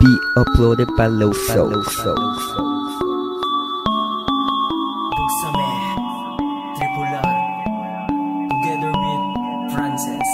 be uploaded by Loso. Buksame, Tripular, together with Frances.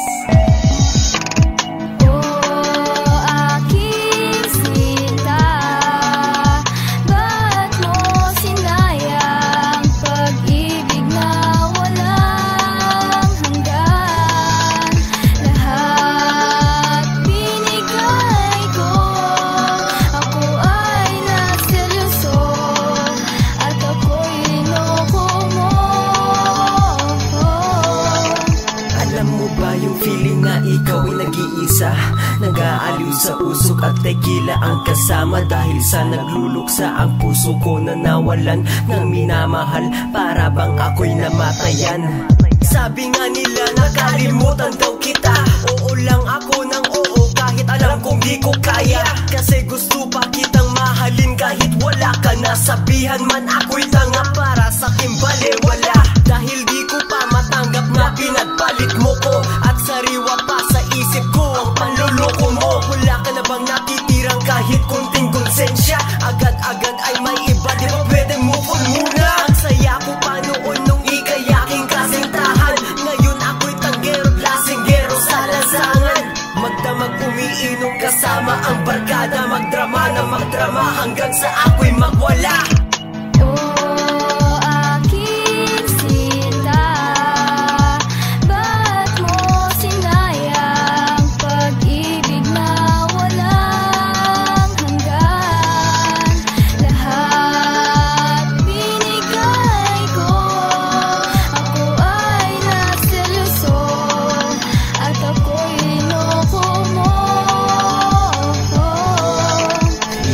Feeling na ikaw ay nag-iisa, nag-aaliw sa usok at tequila ang kasama. Dahil sa nagluluksa ang puso ko na nawalan ng minamahal, para bang ako'y namatayan. Sabi nga nila nakalimutan daw kita, oo lang ako ng oo kahit alam kong di ko kaya. Kasi gusto pa kitang mahalin kahit wala ka na. Sabihan man ako'y tanga para sa kimbale wala. Dahil di ko pa matanggap na pinagpalit mo ko, at sariwa pa sa isip ko ang panloloko mo. Wala ka na bang natitirang kahit kunting konsensya? Agad-agad ay may iba, di ba pwede move on muna? Ang saya ko pa noon nung ika'y aking kasintahan. Ngayon ako'y tanggero, lasinggero sa lansangan. Magdamag umiinom kasama ang barkada, magdrama na magdrama hanggang sa ako'y magwala.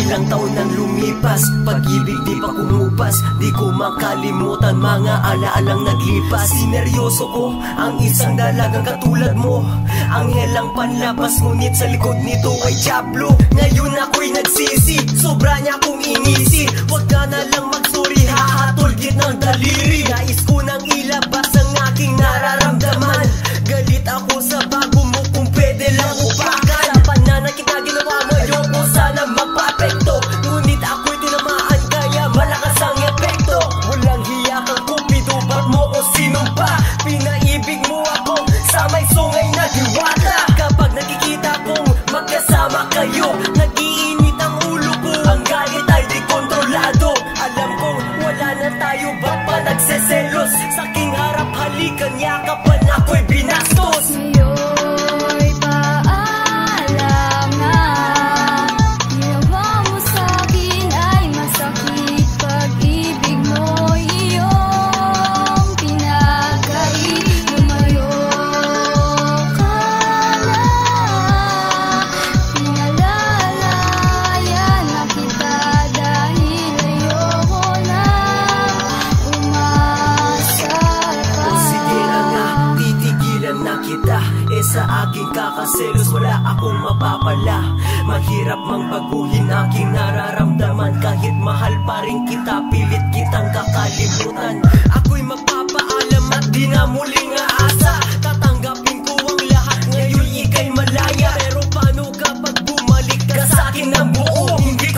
Ilang taon nang lumipas, pag-ibig di pa kumupas. Di ko makalimutan mga alaalang naglipas. Sineryoso ko ang isang dalagang katulad mo, anghel ang panlabas, ngunit sa likod nito ay diablo. Ngayon ako'y nagsisi, sobra niya kong inisi. Huwag ka na lang mag-sorry, hahatol ng daliri. Nais ko nang ilabas ang aking nararamdaman. Galit ako sa bago mo, kung pwede lang upakan. Sa pananakit na ginawa mo, ayoko sana magpa-apekto, ngunit ako'y tinamaan kaya malakas ang epekto. Walang hiya kang kupido, ba't mo ko sinumpa? Pinaibig mo ako sa may sungay na diwata. Kapag nakikita kong magkasama kayo, nag-iinit ang ulo ko, ang galit ay di kontrolado. Alam kong wala na tayo, ba't pa nagseselos? Sa aking harap halikan, yakapan ako'y binastos. Sa aking kakaselos, wala akong mapapala. Mahirap mang baguhin aking nararamdaman. Kahit mahal pa rin kita, pilit kitang kakalimutan. Ako'y magpapaalam at di na muling aasa. Tatanggapin ko ang lahat, ngayon ika'y malaya. Pero paano kapag bumalik ka sa akin ng buo? Hindi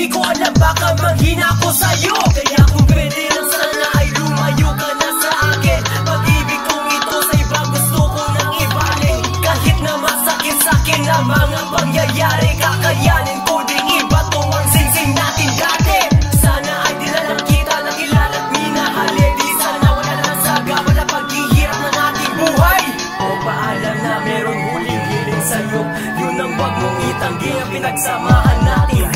ko alam, baka manghina ko sa'yo. Kaya kung pwede lang sana ay lumayo ka na sa akin. Pag-ibig kong ito sa iba gusto ko nang ibalik. Kahit na masakit sa'kin na mga pangyayari, kakayanin ko ding iba tong ang singsing natin dati. Sana ay di na lang kita nakilala at minahali. Di sana wala na saga, wala paghihirap ng ating buhay. O paalam na meron huling hiling sa'yo, yun ang wag mong itanggi ang pinagsamahan natin.